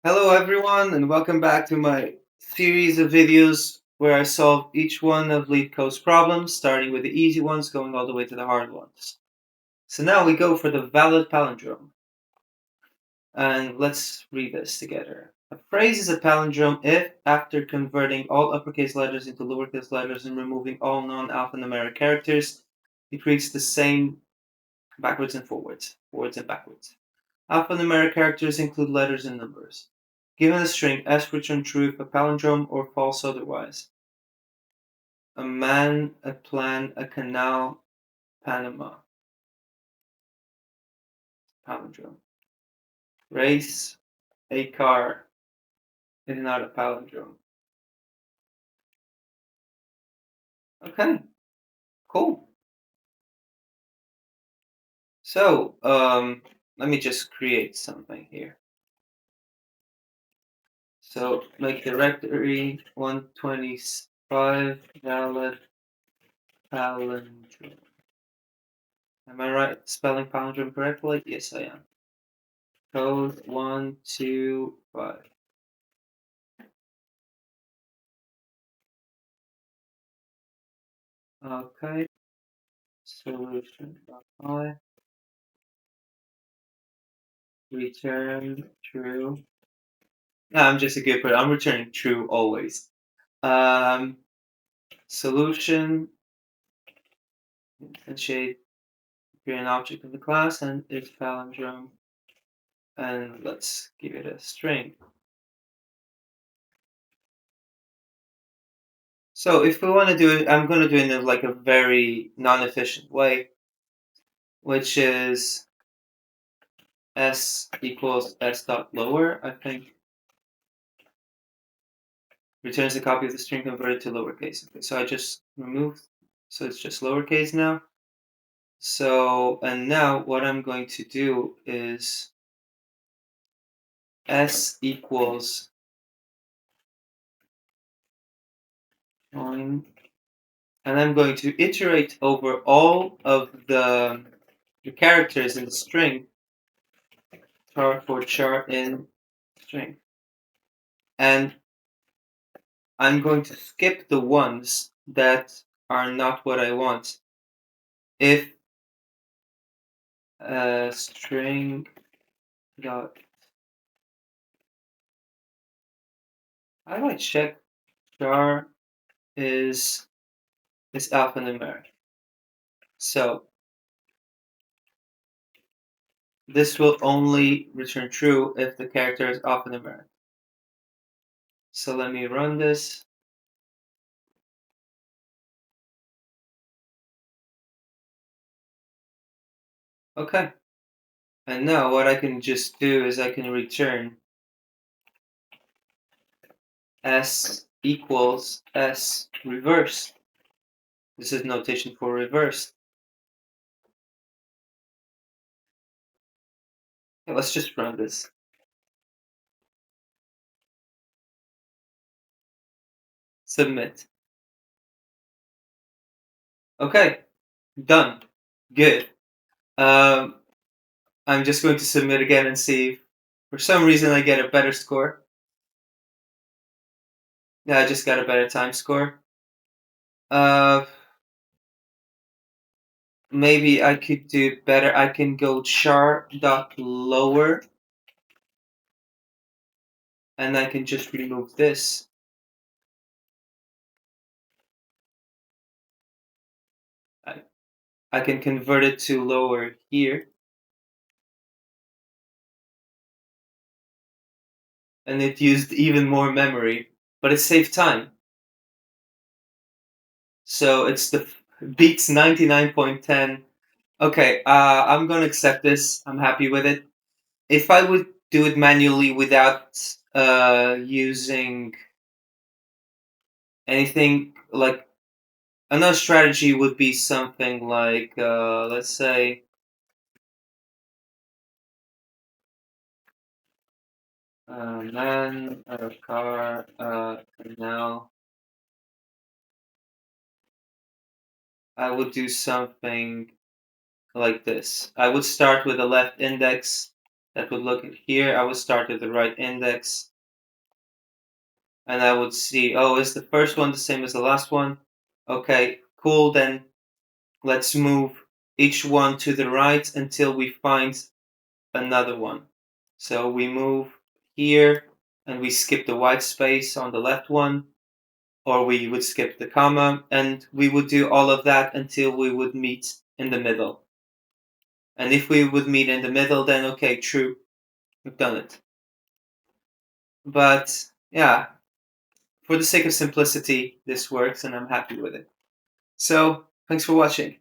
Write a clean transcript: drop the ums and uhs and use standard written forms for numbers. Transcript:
Hello everyone and welcome back to my series of videos where I solve each one of LeetCode's problems, starting with the easy ones, going all the way to the hard ones. So now we go for the valid palindrome. And let's read this together. A phrase is a palindrome if, after converting all uppercase letters into lowercase letters and removing all non-alphanumeric characters, it reads the same backwards and forwards and backwards. Alphanumeric characters include letters and numbers. Given a string, S return true if a palindrome or false otherwise. A man, a plan, a canal, Panama. Palindrome. Race, a car, is not a palindrome. Okay, cool. So, let me just create something here. So, make directory 125 valid palindrome. Am I right spelling palindrome correctly? Yes, I am. Code 125. Okay. Solution.py. Return true. No, I'm just a good person. I'm returning true always. Solution. Instantiate. Create an object of the class and its palindrome. And let's give it a string. So if we want to do it, I'm going to do it in like a very non-efficient way, which is s equals s dot lower. I think returns a copy of the string converted to lowercase. Okay, so I just removed, so it's just lowercase now. So, and now what I'm going to do is s equals join, and I'm going to iterate over all of the characters in the string for char in string. And I'm going to skip the ones that are not what I want. If string dot, how do I check char is alphanumeric? So this will only return true if the character is alphanumeric. So let me run this. Okay. And now what I can just do is I can return s equals s reversed. This is notation for reversed. Okay, let's just run this. Submit. Okay, done. Good. I'm just going to submit again and see if for some reason I get a better score. Yeah, I just got a better time score. Maybe I could do better. I can go char dot lower, and I can just remove this. I can convert it to lower here. And it used even more memory, but it saved time. So it's the beats 99.10. Okay, I'm gonna accept this. I'm happy with it. If I would do it manually without using anything, like another strategy would be something like, let's say, man, a car, canal. I would do something like this. I would start with the left index that would look at here. I would start at the right index, and I would see, oh, is the first one the same as the last one? Okay, cool, then let's move each one to the right until we find another one. So we move here, and we skip the white space on the left one, or we would skip the comma, and we would do all of that until we would meet in the middle. And if we would meet in the middle, then okay, true, we've done it. But yeah, for the sake of simplicity, this works and I'm happy with it. So thanks for watching.